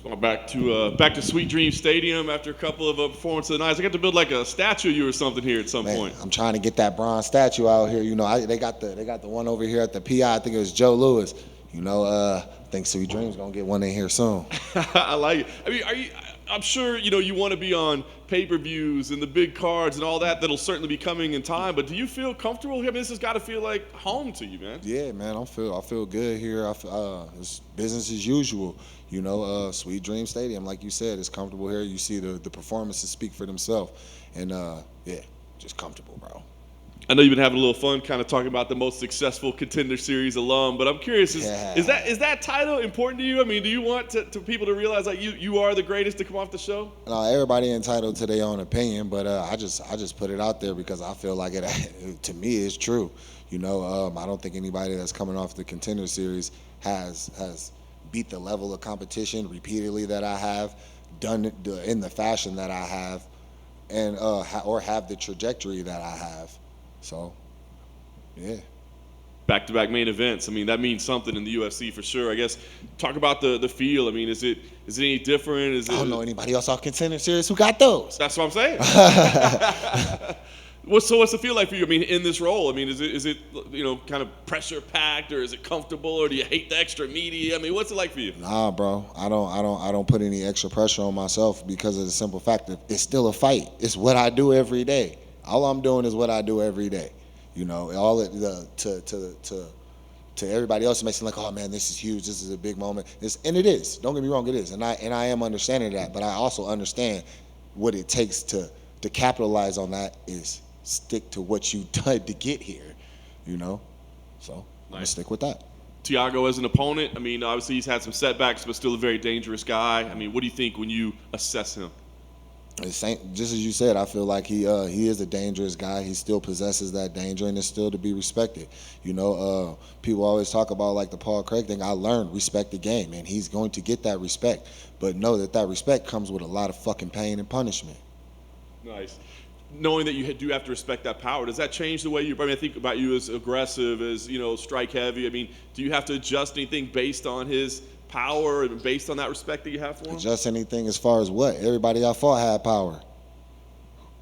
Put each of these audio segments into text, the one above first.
Going back to Sweet Dream Stadium after a couple of performances of the night. I got to build like a statue of you or something here at some point. I'm trying to get that bronze statue out here. You know, they got the one over here at the PI. I think it was Joe Lewis. You know, I think Sweet Dream's gonna get one in here soon. I like it. I mean, I'm sure you want to be on pay-per-views and the big cards and all that. That'll certainly be coming in time. But do you feel comfortable? I mean, this has got to feel like home to you, man. Yeah, man. I feel good here. It's business as usual. You know, Sweet Dream Stadium, like you said, is comfortable here. You see the performances speak for themselves, and yeah, just comfortable, bro. I know you've been having a little fun kind of talking about the most successful Contender Series alum, but I'm curious, is that title important to you? I mean, do you want to people to realize like you are the greatest to come off the show? Everybody entitled to their own opinion, but I just put it out there because I feel like it to me is true. You know, I don't think anybody that's coming off the Contender Series has beat the level of competition repeatedly that I have, done it in the fashion that I have, and or have the trajectory that I have. So, yeah. Back-to-back main events. I mean, that means something in the UFC for sure. I guess talk about the feel. I mean, is it any different? I don't know anybody else off Contender Series who got those. That's what I'm saying. So what's the feel like for you? I mean, in this role, I mean, is it kind of pressure packed, or is it comfortable, or do you hate the extra media? I mean, what's it like for you? Nah, bro. I don't put any extra pressure on myself because of the simple fact that it's still a fight. It's what I do every day. All I'm doing is what I do every day. You know, to everybody else, it makes it like, oh man, this is huge. This is a big moment. And it is. Don't get me wrong, it is. And I am understanding that, but I also understand what it takes to capitalize on that is stick to what you did to get here, you know? So I'm going to stick with that. Thiago as an opponent, I mean, obviously he's had some setbacks, but still a very dangerous guy. I mean, what do you think when you assess him? Just as you said, I feel like he is a dangerous guy. He still possesses that danger, and is still to be respected. You know, people always talk about like the Paul Craig thing. I learned respect the game, and he's going to get that respect. But know that respect comes with a lot of fucking pain and punishment. Nice. Knowing that you do have to respect that power, does that change the way you? I mean, I think about you as aggressive, as strike heavy. I mean, do you have to adjust anything based on his power and based on that respect that you have for him? Adjust anything as far as what? Everybody I fought had power.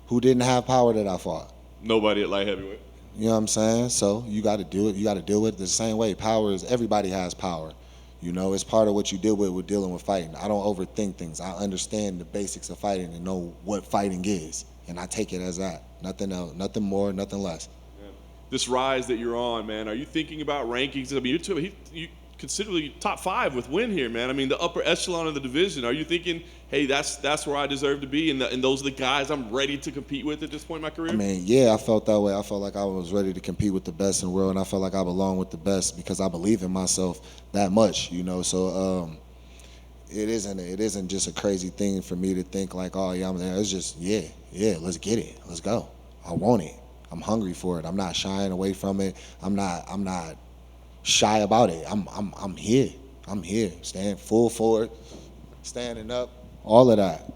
Who didn't have power that I fought? Nobody at light heavyweight. You know what I'm saying? So you got to do it. You got to deal with it the same way. Power is, everybody has power. You know, it's part of what you deal with dealing with fighting. I don't overthink things. I understand the basics of fighting and know what fighting is. And I take it as that. Nothing else, nothing more, nothing less. Yeah. This rise that you're on, man, are you thinking about rankings? I mean, you considerably top 5 with win here, man. I mean, the upper echelon of the division. Are you thinking, hey, that's where I deserve to be, and those are the guys I'm ready to compete with at this point in my career? I mean, yeah, I felt that way. I felt like I was ready to compete with the best in the world, and I felt like I belong with the best because I believe in myself that much, you know. So it isn't just a crazy thing for me to think like, oh yeah, I'm there. It's just yeah, let's get it, let's go. I want it. I'm hungry for it. I'm not shying away from it. I'm not shy about it. I'm here. I'm here. Stand full forward, standing up, all of that.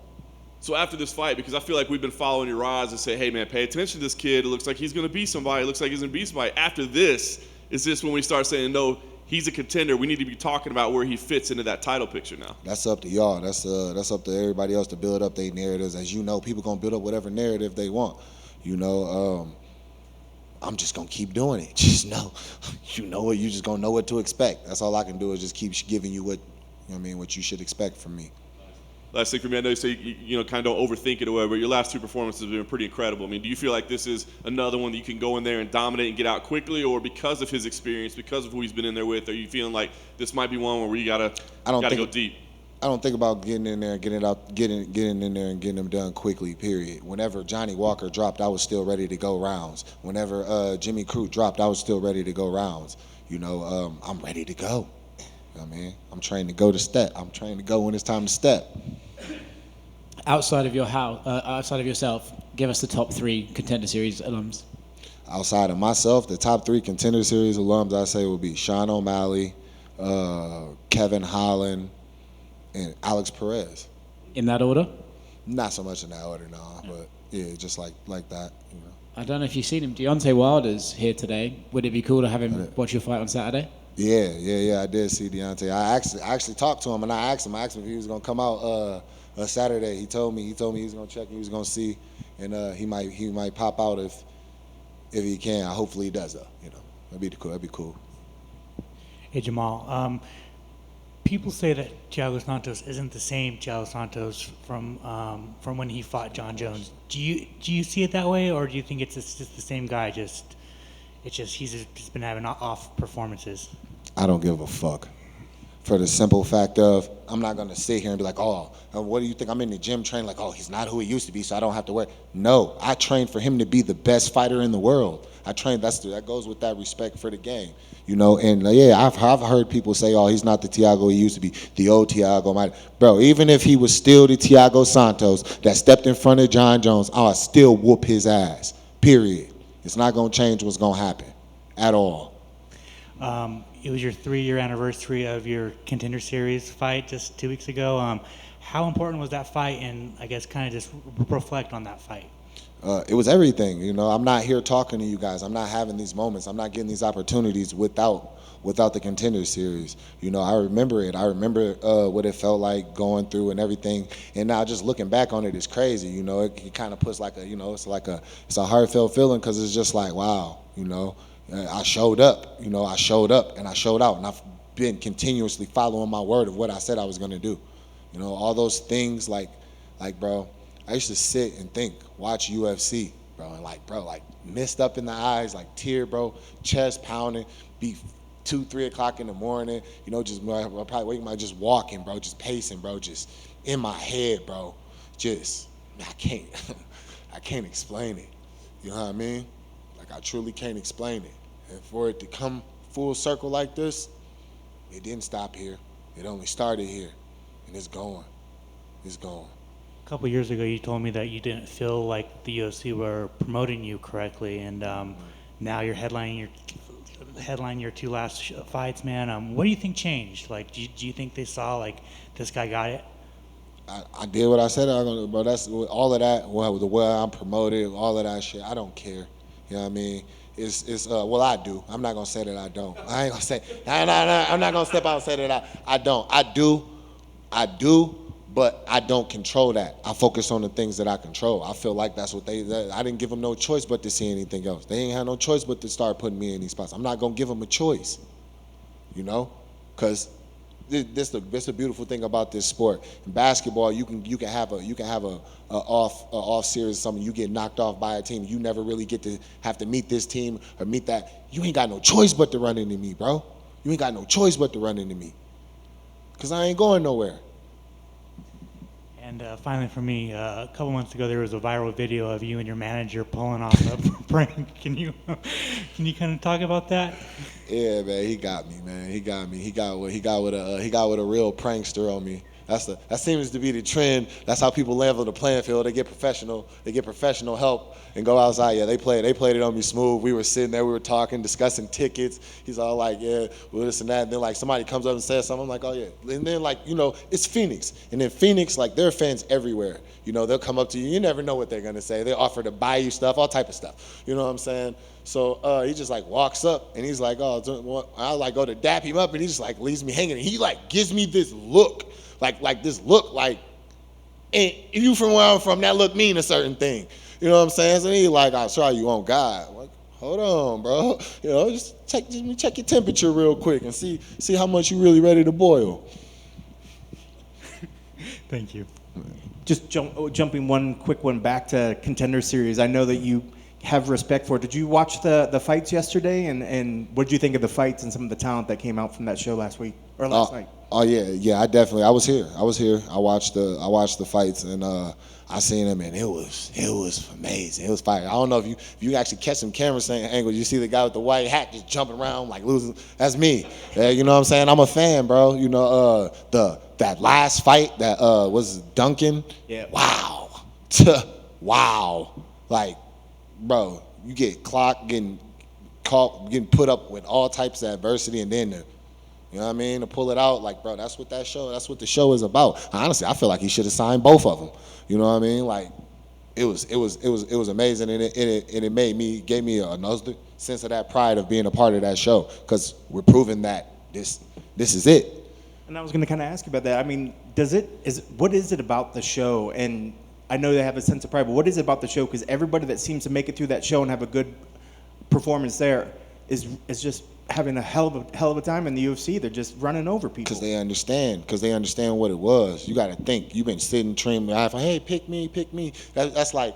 So after this fight, because I feel like we've been following your rise and say, hey man, pay attention to this kid. It looks like he's gonna be somebody. It looks like he's gonna be somebody. After this, is this when we start saying, no, he's a contender. We need to be talking about where he fits into that title picture now. That's up to y'all. That's up to everybody else to build up their narratives. As you know, people gonna build up whatever narrative they want. You know, I'm just gonna keep doing it. Just know, you just gonna know what to expect. That's all I can do is just keep giving you what you should expect from me. Last thing for me, I know you say kind of don't overthink it or whatever, but your last 2 performances have been pretty incredible. I mean, do you feel like this is another one that you can go in there and dominate and get out quickly, or because of his experience, because of who he's been in there with, are you feeling like this might be one where you gotta go deep? I don't think about getting in there and getting in there and getting them done quickly, period. Whenever Johnny Walker dropped, I was still ready to go rounds. Whenever Jimmy Crute dropped, I was still ready to go rounds. You know, I'm ready to go. You know what I mean? I'm trained to go to step. I'm trained to go when it's time to step. Outside of yourself, give us the top 3 Contender Series alums. Outside of myself, the top 3 Contender Series alums I say would be Sean O'Malley, Kevin Holland, and Alex Perez. In that order? Not so much in that order, no. But yeah, just like that, you know. I don't know if you've seen him. Deontay Wilder's here today. Would it be cool to have him watch your fight on Saturday? Yeah. I did see Deontay. I actually talked to him, and I asked him if he was gonna come out Saturday. He told me he was gonna check and he was gonna see, and he might pop out if he can. Hopefully he does though. That'd be cool. That'd be cool. Hey Jamal, people say that Thiago Santos isn't the same Thiago Santos from when he fought John Jones. Do you see it that way, or do you think it's just the same guy? He's just been having off performances. I don't give a fuck. For the simple fact of, I'm not gonna sit here and be like, oh, what do you think? I'm in the gym training like, oh, he's not who he used to be, so I don't have to worry. No, I trained for him to be the best fighter in the world. I trained. That goes with that respect for the game, And I've heard people say, oh, he's not the Thiago he used to be, the old Thiago. Bro, even if he was still the Thiago Santos that stepped in front of John Jones, I'll still whoop his ass. Period. It's not gonna change what's gonna happen, at all. It was your 3-year anniversary of your Contender Series fight just 2 weeks ago. How important was that fight, and I guess kind of just reflect on that fight? It was everything. I'm not here talking to you guys. I'm not having these moments. I'm not getting these opportunities without the Contender Series. I remember it. I remember what it felt like going through and everything. And now just looking back on it is crazy. It kind of puts like it's a heartfelt feeling because it's just like, wow, I showed up, and I showed out, and I've been continuously following my word of what I said I was going to do. All those things like, bro, I used to sit and think, watch UFC, bro, and mist up in the eyes, tear, bro, chest pounding, be 2-3 o'clock in the morning, just I'll probably wake up just walking, bro, just pacing, bro, just in my head, bro, I can't explain it. You know what I mean? I truly can't explain it. And for it to come full circle like this, it didn't stop here. It only started here, and it's going. It's going. A couple of years ago, you told me that you didn't feel like the UFC were promoting you correctly, and now you're headlining your 2 last fights, man. What do you think changed? Do you think they saw this guy got it? I did what I said I was gonna do, bro. That's all of that. The way I'm promoted, all of that shit. I don't care. You know what I mean? Well, I do. I'm not gonna say that I don't. I ain't gonna say. I'm not gonna step out and say that I don't. I do, but I don't control that. I focus on the things that I control. I feel like that's what I didn't give them no choice but to see anything else. They ain't had no choice but to start putting me in these spots. I'm not gonna give them a choice, because this the beautiful thing about this sport. In basketball, you can have a off series, something you get knocked off by a team. You never really get to have to meet this team or meet that. You ain't got no choice but to run into me, bro. You ain't got no choice but to run into me, because I ain't going nowhere. And finally, for me, a couple months ago, there was a viral video of you and your manager pulling off a prank. Can you kind of talk about that? Yeah, man, he got me, man. He got me. He got with a real prankster on me. That seems to be the trend. That's how people level the playing field. They get professional help and go outside. Yeah, they played it on me smooth. We were sitting there, we were talking, discussing tickets. He's all like, yeah, well, this and that. And then somebody comes up and says something. I'm like, oh yeah. And then it's Phoenix. And in Phoenix, there are fans everywhere. They'll come up to you. You never know what they're gonna say. They offer to buy you stuff, all type of stuff. You know what I'm saying? So he just walks up and he's like, oh, I go to dap him up, and he just leaves me hanging. And he gives me this look. This look, and if you from where I'm from, that look mean a certain thing. You know what I'm saying? So he I'll try you on God. I'm like, hold on, bro. Just check your temperature real quick and see how much you really ready to boil. Thank you. Just jumping one quick one back to Contender Series. I know that you have respect for it. Did you watch the fights yesterday? And what did you think of the fights and some of the talent that came out from that show last night? Oh yeah, I definitely. I was here. I watched the fights, and I seen them, and it was amazing. It was fire. I don't know if you actually catch some camera angles. You see the guy with the white hat just jumping around losing. That's me. You know what I'm saying? I'm a fan, bro. That last fight that was Duncan. Yeah. Wow. Wow. Bro, you get clocked, getting caught, getting put up with all types of adversity, and then you know what I mean? To pull it out, bro, that's what the show is about. Honestly, I feel like he should have signed both of them. You know what I mean? it was amazing, and it gave me another sense of that pride of being a part of that show, because we're proving that this is it. And I was going to kind of ask you about that. I mean, what is it about the show? And I know they have a sense of pride, but what is it about the show? Because everybody that seems to make it through that show and have a good performance there is just having a hell of a time in the UFC. They're just running over people. Because they understand what it was. You got to think. You've been sitting, dreaming, hey, pick me. That's like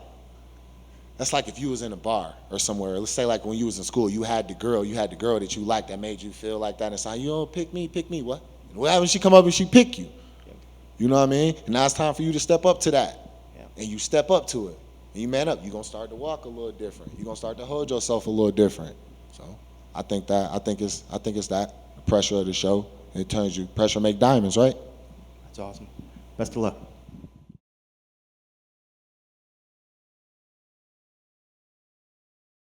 if you was in a bar or somewhere. Let's say like when you was in school, you had the girl that you liked that made you feel like that. And it's like, you don't pick me, what? And what happens? She come up and she pick you. You know what I mean? And now it's time for you to step up to that. And you step up to it. And you man up. You're gonna start to walk a little different. You're gonna start to hold yourself a little different. So I think it's that the pressure of the show. Pressure make diamonds, right? That's awesome. Best of luck.